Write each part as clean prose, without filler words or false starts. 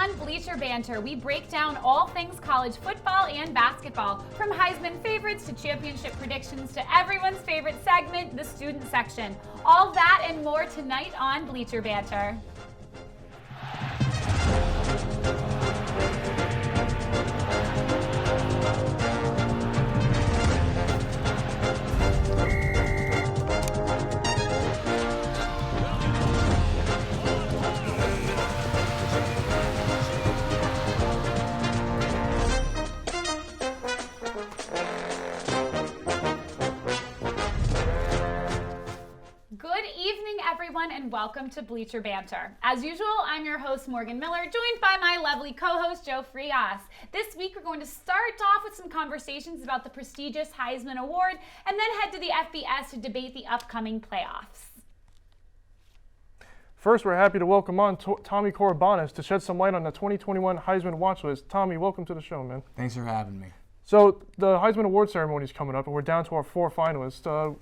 on Bleacher Banter, we break down all things college football and basketball, from Heisman favorites to championship predictions to everyone's favorite segment, the student section. All that and more tonight on Bleacher Banter. And welcome to Bleacher Banter. As usual, I'm your host, Morgan Miller, joined by my lovely co-host, Joe Frias. This week, we're going to start off with some conversations about the prestigious Heisman Award, and then head to the FBS to debate the upcoming playoffs. First, we're happy to welcome on Tommy Korobanis to shed some light on the 2021 Heisman watch list. Tommy, welcome to the show, man. Thanks for having me. So, the Heisman Award ceremony is coming up, and we're down to our 4 finalists.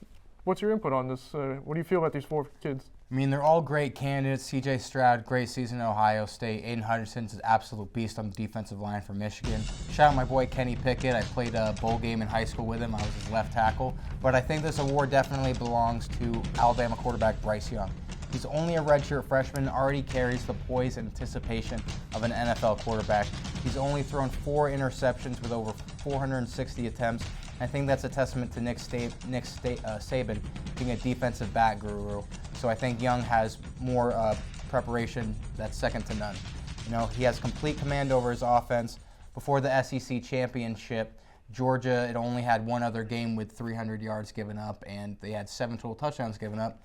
What's your input on this? What do you feel about these 4 kids? I mean, they're all great candidates. C.J. Stroud, great season at Ohio State. Aiden Hutchinson's an absolute beast on the defensive line for Michigan. Shout out my boy Kenny Pickett. I played a bowl game in high school with him. I was his left tackle. But I think this award definitely belongs to Alabama quarterback Bryce Young. He's only a redshirt freshman, already carries the poise and anticipation of an NFL quarterback. He's only thrown 4 interceptions with over 460 attempts. I think that's a testament to Nick Saban being a defensive back guru. So I think Young has more preparation that's second to none. You know, he has complete command over his offense. Before the SEC championship, Georgia had only had one other game with 300 yards given up, and they had 7 total touchdowns given up.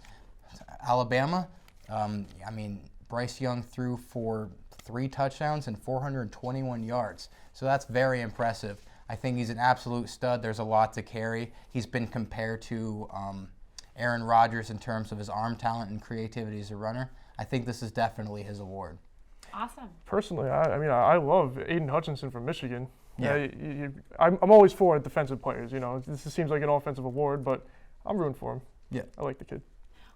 Alabama, Bryce Young threw for 3 touchdowns and 421 yards. So that's very impressive. I think he's an absolute stud. There's a lot to carry. He's been compared to Aaron Rodgers in terms of his arm talent and creativity as a runner. I think this is definitely his award. Awesome. Personally, I love Aiden Hutchinson from Michigan. Yeah. I'm always for defensive players. You know, this seems like an offensive award, but I'm rooting for him. Yeah. I like the kid.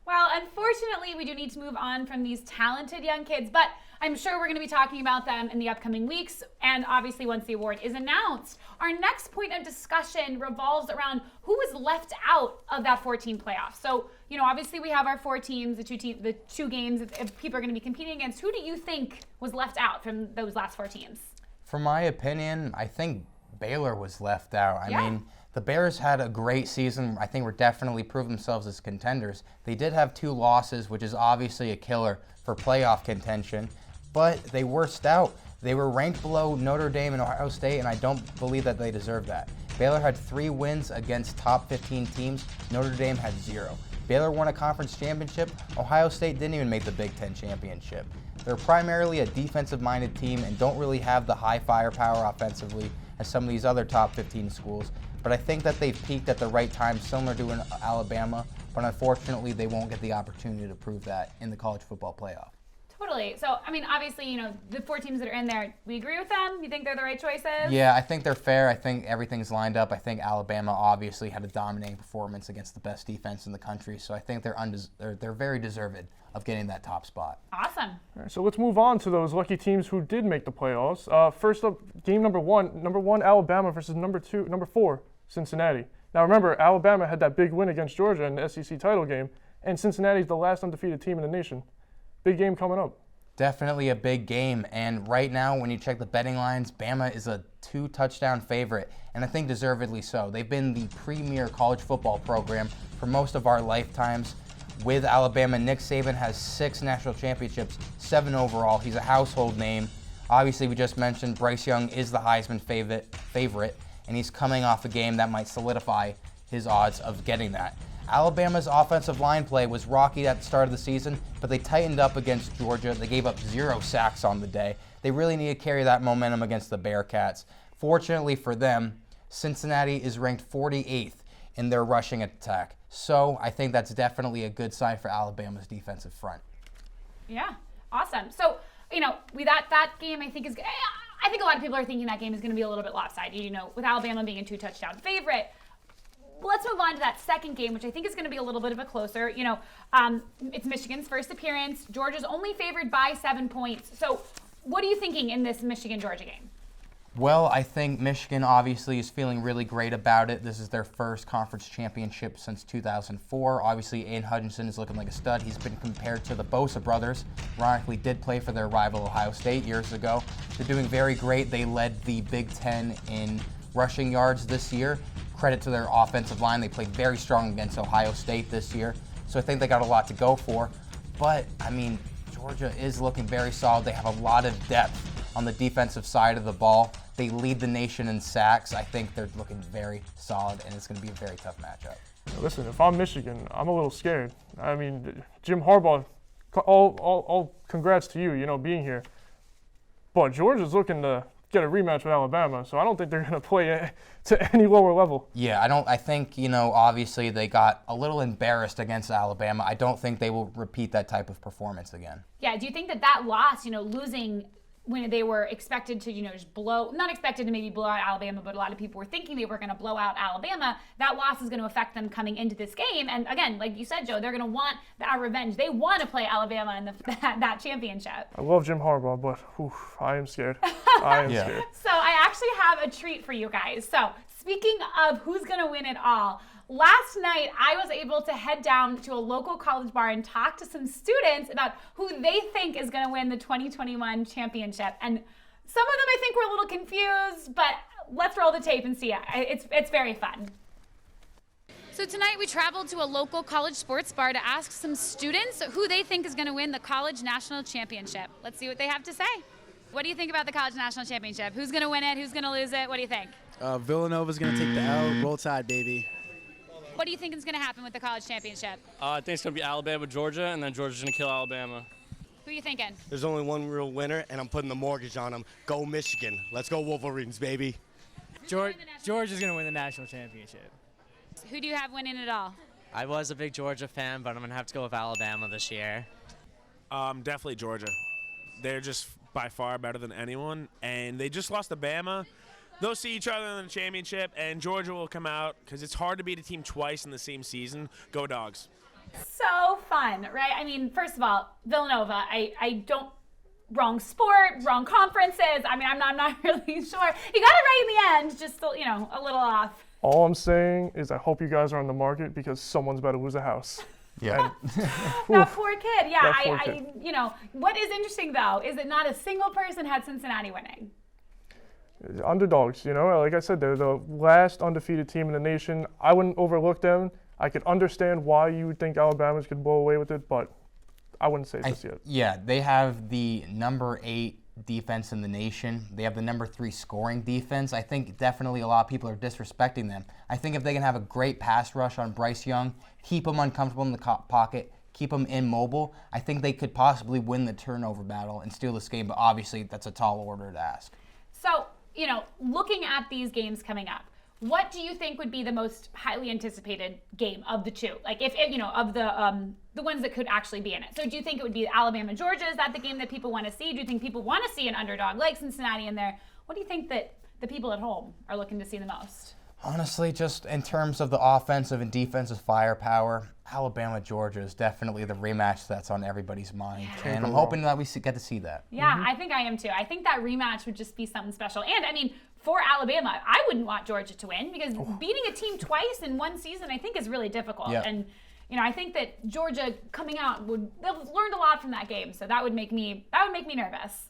Well, unfortunately, we do need to move on from these talented young kids, but I'm sure we're going to be talking about them in the upcoming weeks, and obviously once the award is announced. Our next point of discussion revolves around who was left out of that 14 playoffs. So, you know, obviously we have our 4 teams, the two games if people are going to be competing against. Who do you think was left out from those last 4 teams? For my opinion, I think Baylor was left out. I mean, the Bears had a great season. I think we're definitely proved themselves as contenders. They did have 2 losses, which is obviously a killer for playoff contention, but they were stout. They were ranked below Notre Dame and Ohio State, and I don't believe that they deserve that. Baylor had 3 wins against top 15 teams. Notre Dame had 0. Baylor won a conference championship. Ohio State didn't even make the Big Ten championship. They're primarily a defensive-minded team and don't really have the high firepower offensively as some of these other top 15 schools. But I think that they've peaked at the right time, similar to in Alabama. But unfortunately, they won't get the opportunity to prove that in the college football playoff. Totally. So, I mean, obviously, you know, the 4 teams that are in there, we agree with them? You think they're the right choices? Yeah, I think they're fair. I think everything's lined up. I think Alabama obviously had a dominating performance against the best defense in the country. So I think they're very deserved of getting that top spot. Awesome. All right, so let's move on to those lucky teams who did make the playoffs. First up, game number 1. Number 1, Alabama versus number 4, Cincinnati. Now remember, Alabama had that big win against Georgia in the SEC title game, and Cincinnati's the last undefeated team in the nation. Big game coming up. Definitely a big game, and right now when you check the betting lines, Bama is a 2-touchdown favorite, and I think deservedly so. They've been the premier college football program for most of our lifetimes. With Alabama, Nick Saban has 6 national championships, 7 overall. He's a household name. Obviously, we just mentioned Bryce Young is the Heisman favorite, and he's coming off a game that might solidify his odds of getting that. Alabama's offensive line play was rocky at the start of the season, but they tightened up against Georgia. They gave up 0 sacks on the day. They really need to carry that momentum against the Bearcats. Fortunately for them, Cincinnati is ranked 48th in their rushing attack. So I think that's definitely a good sign for Alabama's defensive front. Yeah, awesome. So, you know, that game I think a lot of people are thinking that game is going to be a little bit lopsided, you know, with Alabama being a 2-touchdown favorite. Let's move on to that second game, which I think is going to be a little bit of a closer. You know, it's Michigan's first appearance. Georgia's only favored by 7 points. So What are you thinking in this Michigan-Georgia game? Well, I think Michigan obviously is feeling really great about it. This is their first conference championship since 2004. Obviously, Aiden Hutchinson is looking like a stud. He's been compared to the Bosa brothers. Ironically, did play for their rival Ohio State years ago. They're doing very great. They led the Big Ten in rushing yards this year. Credit to their offensive line. They played very strong against Ohio State this year. So I think they got a lot to go for. But, I mean, Georgia is looking very solid. They have a lot of depth on the defensive side of the ball. They lead the nation in sacks. I think they're looking very solid, and it's going to be a very tough matchup. Listen, if I'm Michigan, I'm a little scared. I mean, Jim Harbaugh, all congrats to you, being here. But Georgia's looking to get a rematch with Alabama, so I don't think they're going to play to any lower level. Yeah, I think, obviously they got a little embarrassed against Alabama. I don't think they will repeat that type of performance again. Yeah, do you think that loss, losing when they were expected to, just not expected to maybe blow out Alabama, but a lot of people were thinking they were going to blow out Alabama, that loss is going to affect them coming into this game. And again, like you said, Joe, they're going to want that revenge. They want to play Alabama in that championship. I love Jim Harbaugh, but I am scared. I am scared. So I actually have a treat for you guys. So speaking of who's going to win it all, last night, I was able to head down to a local college bar and talk to some students about who they think is going to win the 2021 championship. And some of them I think were a little confused, but let's roll the tape and see. It's very fun. So tonight we traveled to a local college sports bar to ask some students who they think is going to win the college national championship. Let's see what they have to say. What do you think about the college national championship? Who's going to win it? Who's going to lose it? What do you think? Villanova's going to take the L. Roll Tide, baby. What do you think is going to happen with the college championship? I think it's going to be Alabama, Georgia, and then Georgia's going to kill Alabama. Who are you thinking? There's only one real winner, and I'm putting the mortgage on them. Go Michigan. Let's go Wolverines, baby. Georgia's going to win the national championship. Who do you have winning it all? I was a big Georgia fan, but I'm going to have to go with Alabama this year. Definitely Georgia. They're just by far better than anyone, and they just lost to Bama. They'll see each other in the championship, and Georgia will come out because it's hard to beat a team twice in the same season. Go Dogs. So fun, right? I mean, first of all, Villanova, I don't, wrong sport, wrong conferences. I mean, I'm not really sure. You got it right in the end, just, a little off. All I'm saying is I hope you guys are on the market because someone's about to lose a house. Yeah. That poor kid. Yeah, That poor kid. What is interesting, though, is that not a single person had Cincinnati winning. Underdogs, like I said, they're the last undefeated team in the nation. I wouldn't overlook them. I could understand why you would think Alabama's could blow away with it, but I wouldn't say this yet. Yeah, they have the number 8 defense in the nation. They have the number 3 scoring defense. I think definitely a lot of people are disrespecting them. I think if they can have a great pass rush on Bryce Young, keep him uncomfortable in the pocket, keep him immobile, I think they could possibly win the turnover battle and steal this game, but obviously that's a tall order to ask. So, looking at these games coming up, what do you think would be the most highly anticipated game of the two? Like, if of the ones that could actually be in it. So, do you think it would be Alabama, Georgia? Is that the game that people want to see? Do you think people want to see an underdog like Cincinnati in there? What do you think that the people at home are looking to see the most? Honestly, just in terms of the offensive and defensive firepower, Alabama, Georgia is definitely the rematch that's on everybody's mind. And I'm hoping that we get to see that. Yeah, I think I am too. I think that rematch would just be something special. And, I mean, for Alabama, I wouldn't want Georgia to win because beating a team twice in one season, I think, is really difficult. Yep. And, I think that Georgia coming out they've learned a lot from that game. So that would make me nervous.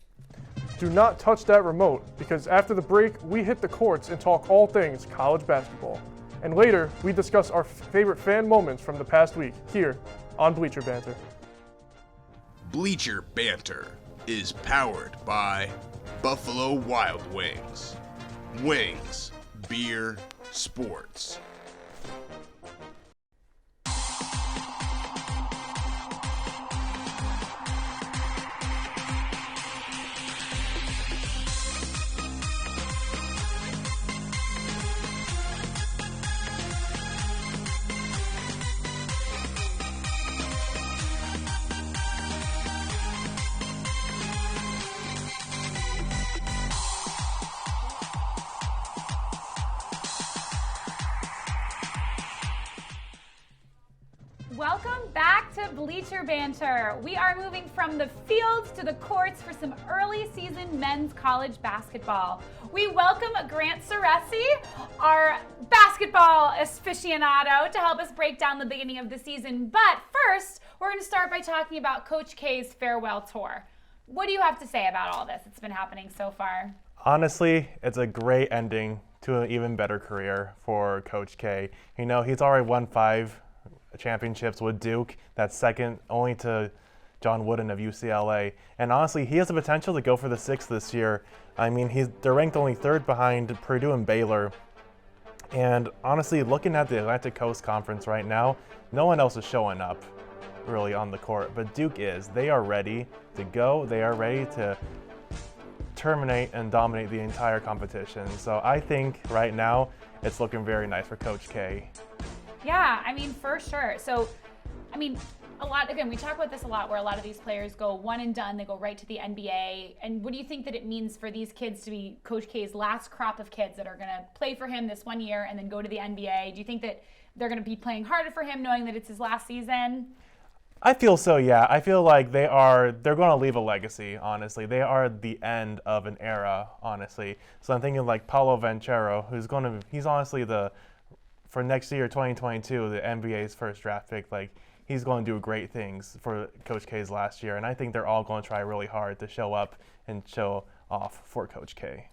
Do not touch that remote because after the break, we hit the courts and talk all things college basketball. And later, we discuss our favorite fan moments from the past week here on Bleacher Banter. Bleacher Banter is powered by Buffalo Wild Wings. Wings, beer, sports. to Bleacher Banter. We are moving from the fields to the courts for some early season men's college basketball. We welcome Grant Ceresi, our basketball aficionado, to help us break down the beginning of the season. But first, we're going to start by talking about Coach K's farewell tour. What do you have to say about all this? It's been happening so far. Honestly, it's a great ending to an even better career for Coach K. You know, he's already won 5 championships with Duke. That's second only to John Wooden of UCLA. And honestly, he has the potential to go for the 6th this year. I mean, they're ranked only 3rd behind Purdue and Baylor. And honestly, looking at the Atlantic Coast Conference right now, no one else is showing up really on the court. But Duke is. They are ready to go. They are ready to terminate and dominate the entire competition. So I think right now it's looking very nice for Coach K. Yeah, I mean, for sure. So, I mean, we talk about this a lot where a lot of these players go one and done, they go right to the NBA. And what do you think that it means for these kids to be Coach K's last crop of kids that are going to play for him this one year and then go to the NBA? Do you think that they're going to be playing harder for him knowing that it's his last season? I feel so, yeah. I feel like they're going to leave a legacy, honestly. They are the end of an era, honestly. So I'm thinking like Paolo Banchero, he's honestly for next year, 2022, the NBA's first draft pick. Like, he's going to do great things for Coach K's last year, and I think they're all going to try really hard to show up and show off for Coach K.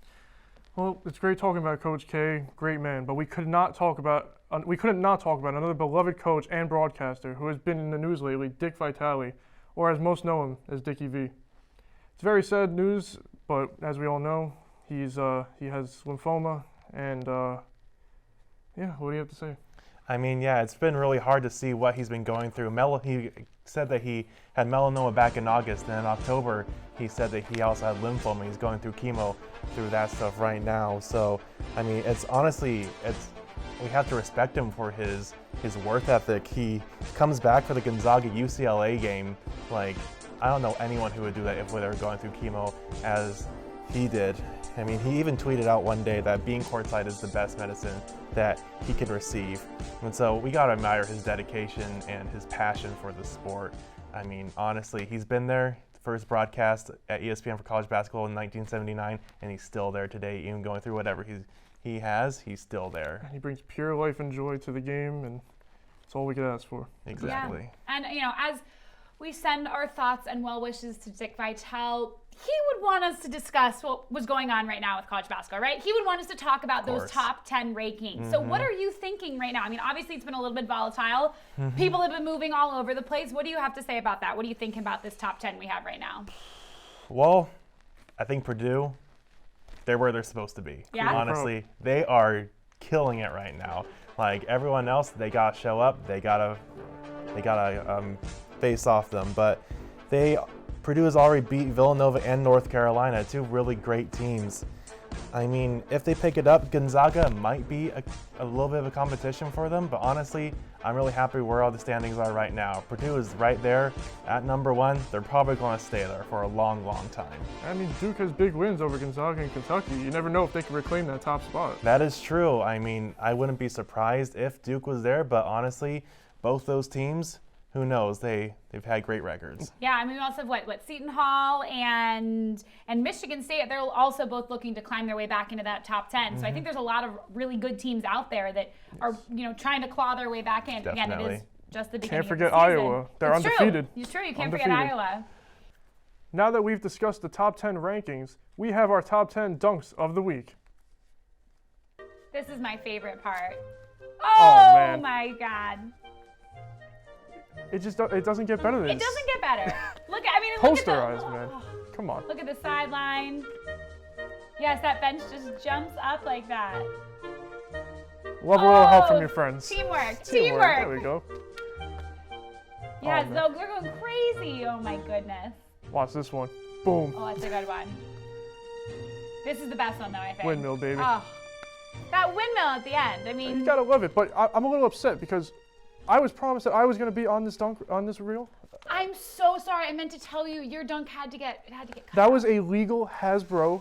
Well, it's great talking about Coach K, great man, but we couldn't not talk about another beloved coach and broadcaster who has been in the news lately, Dick Vitale, or as most know him as Dickie V. It's very sad news, but as we all know, he has lymphoma, and yeah, what do you have to say? I mean, yeah, it's been really hard to see what he's been going through. He said that he had melanoma back in August, and in October he said that he also had lymphoma. He's going through chemo through that stuff right now. So, I mean, we have to respect him for his work ethic. He comes back for the Gonzaga UCLA game. Like, I don't know anyone who would do that if they were going through chemo as he did. I mean, he even tweeted out one day that being courtside is the best medicine that he could receive. And so we got to admire his dedication and his passion for the sport. I mean, honestly, he's been there, first broadcast at ESPN for college basketball in 1979, and he's still there today, even going through whatever he's still there. He brings pure life and joy to the game, and it's all we could ask for. Exactly. Yeah. And, as we send our thoughts and well wishes to Dick Vitale, he would want us to discuss what was going on right now with college basketball, right? He would want us to talk about those top 10 rankings. Mm-hmm. So what are you thinking right now? I mean, obviously it's been a little bit volatile. Mm-hmm. People have been moving all over the place. What do you have to say about that? What do you think about this top 10 we have right now? Well, I think Purdue, they're where they're supposed to be. Yeah? Honestly, they are killing it right now. Like everyone else, they gotta show up. They gotta face off them. But Purdue has already beat Villanova and North Carolina, 2 really great teams. I mean, if they pick it up, Gonzaga might be a little bit of a competition for them, but honestly, I'm really happy where all the standings are right now. Purdue is right there at number 1. They're probably going to stay there for a long, long time. I mean, Duke has big wins over Gonzaga and Kentucky. You never know if they can reclaim that top spot. That is true. I mean, I wouldn't be surprised if Duke was there, but honestly, both those teams, who knows? They've had great records. Yeah, I mean, we also have Seton Hall and Michigan State. They're also both looking to climb their way back into that top 10. Mm-hmm. So I think there's a lot of really good teams out there that are, trying to claw their way back in. Definitely. Again, it is just the beginning. Can't forget of the season. Iowa. They're undefeated. It's true. You can't forget Iowa. Now that we've discussed the top 10 rankings, we have our top 10 dunks of the week. This is my favorite part. Oh man. My God. It doesn't get better than this. It doesn't get better. Look at Posterized, man. Come on. Look at the sideline. Yes, that bench just jumps up like that. Love a little help from your friends. Teamwork. There we go. Yes, they're going crazy. Oh my goodness. Watch this one. Boom. Oh, that's a good one. This is the best one though, I think. Windmill, baby. Oh, that windmill at the end. I mean, you gotta love it, but I'm a little upset because I was promised that I was going to be on this reel. I'm so sorry. I meant to tell you your dunk had to get cut. That was a legal Hasbro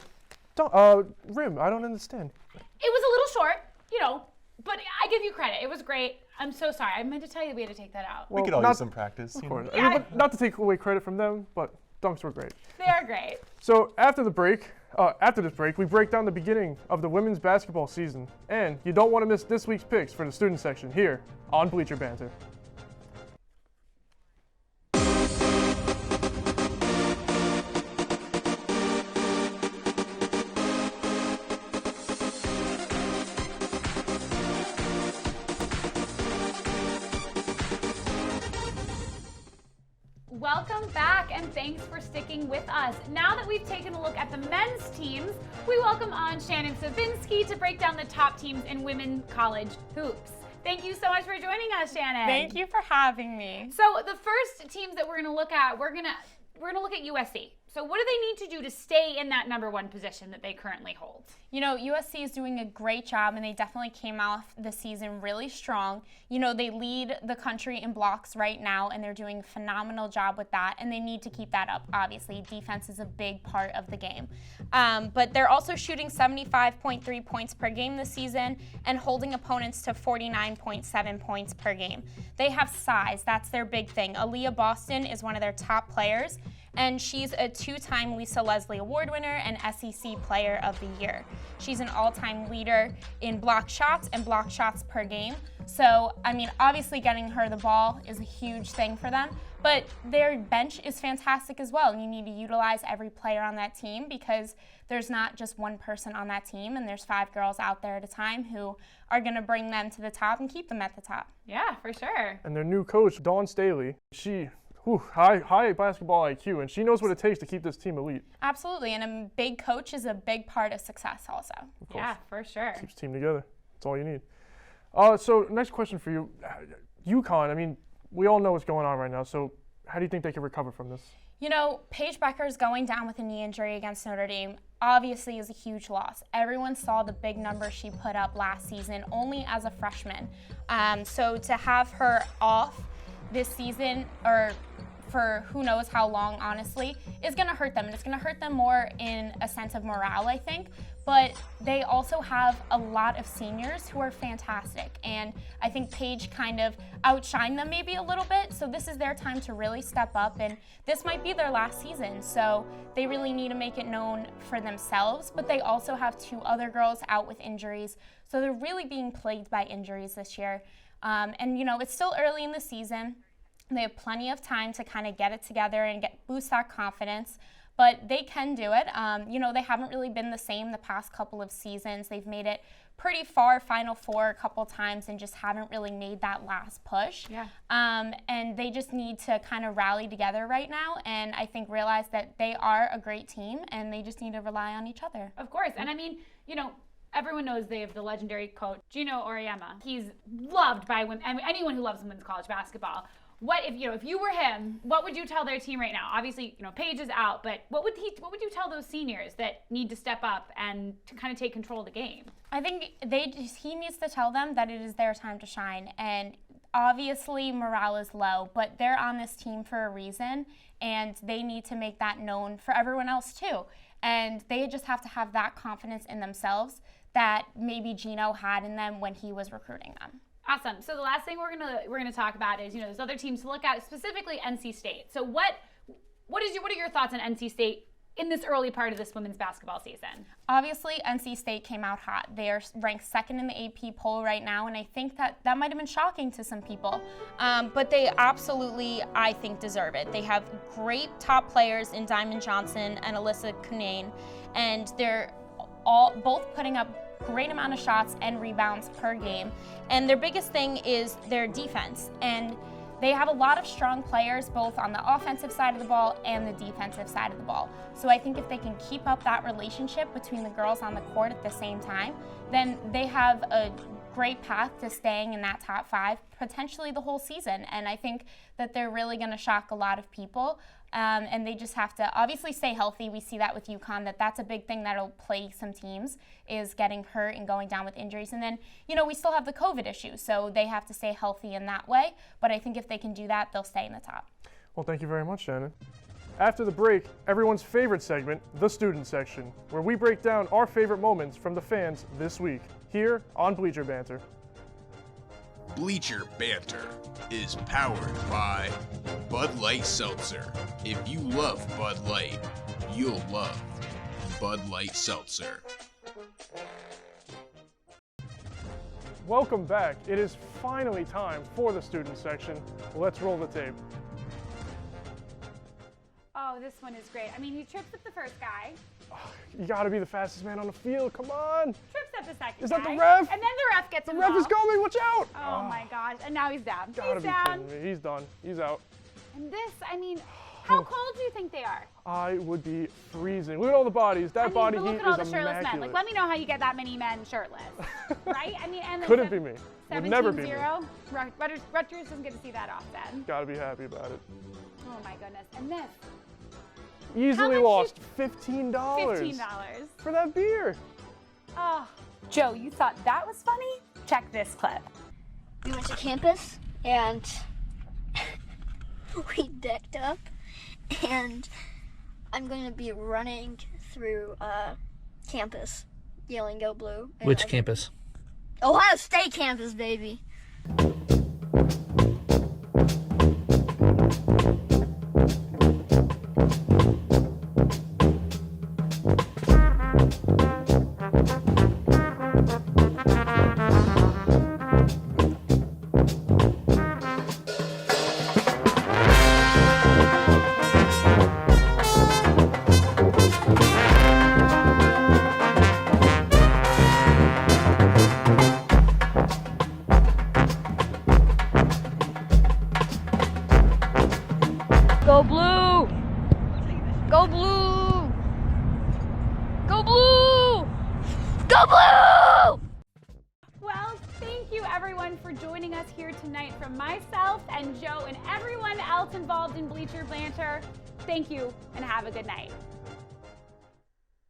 rim. I don't understand. It was a little short, But I give you credit. It was great. I'm so sorry. I meant to tell you we had to take that out. We could all use some practice. Of you course. know. I mean, but not to take away credit from them, but dunks were great. They are great. So after this break, we break down the beginning of the women's basketball season. And you don't want to miss this week's picks for the student section here on Bleacher Banter. Welcome back, and thanks for sticking with us. Now that we've taken a look at the men's teams, we welcome on Shannon Savinsky to break down the top teams in women's college hoops. Thank you so much for joining us, Shannon. Thank you for having me. So the first teams that we're going to look at, we're going to look at USC. So what do they need to do to stay in that number one position that they currently hold? You know, USC is doing a great job, and they definitely came off the season really strong. You know, they lead the country in blocks right now, and they're doing a phenomenal job with that, and they need to keep that up, obviously. Defense is a big part of the game. But they're also shooting 75.3 points per game this season and holding opponents to 49.7 points per game. They have size. That's their big thing. Aaliyah Boston is one of their top players, and she's a two-time Lisa Leslie Award winner and SEC Player of the Year. She's an all-time leader in block shots and block shots per game. So, I mean, obviously getting her the ball is a huge thing for them, but their bench is fantastic as well. You need to utilize every player on that team because there's not just one person on that team, and there's 5 girls out there at a time who are going to bring them to the top and keep them at the top. Yeah, for sure. And their new coach, Dawn Staley, high basketball IQ, and she knows what it takes to keep this team elite. Absolutely, and a big coach is a big part of success also. Yeah, for sure. Keeps the team together. That's all you need. So next question for you. UConn, I mean, we all know what's going on right now, so how do you think they can recover from this? You know, Paige Becker's going down with a knee injury against Notre Dame obviously is a huge loss. Everyone saw the big numbers she put up last season only as a freshman. So to have her off this season, or for who knows how long, honestly, is going to hurt them. And it's going to hurt them more in a sense of morale, I think. But they also have a lot of seniors who are fantastic. And I think Paige kind of outshined them maybe a little bit. So this is their time to really step up. And this might be their last season. So they really need to make it known for themselves. But they also have 2 other girls out with injuries. So they're really being plagued by injuries this year. And, you know, it's still early in the season. They have plenty of time to kind of get it together and boost that confidence, but they can do it. You know, they haven't really been the same the past couple of seasons. They've made it pretty far, Final Four a couple times, and just haven't really made that last push. Yeah. And they just need to kind of rally together right now, and I think realize that they are a great team, and they just need to rely on each other. Of course, and I mean, you know, everyone knows they have the legendary coach, Gino Auriemma. He's loved by women, I mean, anyone who loves women's college basketball. What if you were him, what would you tell their team right now? Obviously, you know, Paige is out, but what would you tell those seniors that need to step up and to kind of take control of the game? I think he needs to tell them that it is their time to shine. And obviously morale is low, but they're on this team for a reason, and they need to make that known for everyone else too. And they just have to have that confidence in themselves that maybe Gino had in them when he was recruiting them. Awesome. So the last thing we're gonna talk about is, you know, there's other teams to look at, specifically NC State. So what are your thoughts on NC State in this early part of this women's basketball season? Obviously, NC State came out hot. They are ranked 2nd in the AP poll right now, and I think that might have been shocking to some people. But they absolutely, I think, deserve it. They have great top players in Diamond Johnson and Alyssa Cunane, and they're both putting up great amount of shots and rebounds per game. And their biggest thing is their defense. And they have a lot of strong players both on the offensive side of the ball and the defensive side of the ball. So I think if they can keep up that relationship between the girls on the court at the same time, then they have a great path to staying in that top 5, potentially the whole season. And I think that they're really going to shock a lot of people. And they just have to obviously stay healthy. We see that with UConn, that's a big thing that'll plague some teams, is getting hurt and going down with injuries. And then, you know, we still have the COVID issue, so they have to stay healthy in that way. But I think if they can do that, they'll stay in the top. Well, thank you very much, Shannon. After the break, everyone's favorite segment, the student section, where we break down our favorite moments from the fans this week, here on Bleacher Banter. Bleacher Banter is powered by Bud Light Seltzer. If you love Bud Light, you'll love Bud Light Seltzer. Welcome back. It is finally time for the student section. Let's roll the tape. Oh, this one is great. I mean, he trips up the first guy, You gotta be the fastest man on the field. Come on. trips up the second Is guy. that the ref? And then the ref gets The involved. ref is coming. Watch out. Oh my gosh. And now he's down. Gotta He's be down. kidding me. He's done. He's out. And this, I mean, how cold do you think they are? I would be freezing. Look at all the bodies. That I mean, body but heat look at all the is shirtless immaculate. men. Like, let me know how you get that many men shirtless, right? I mean, and then Couldn't be me. Would never be me. 17-0. Rutgers doesn't get to see that often. Gotta be happy about it. Oh my goodness. And this, Easily much lost $15. $15. For that beer. Oh, Joe, you thought that was funny? Check this clip. We went to campus and we decked up, and I'm going to be running through campus yelling "Go Blue." Which campus? Ohio State campus, baby. Go Blue! Go Blue! Go Blue! Go Blue! Well, thank you everyone for joining us here tonight. From myself and Joe and everyone else involved in Bleacher Banter, thank you and have a good night.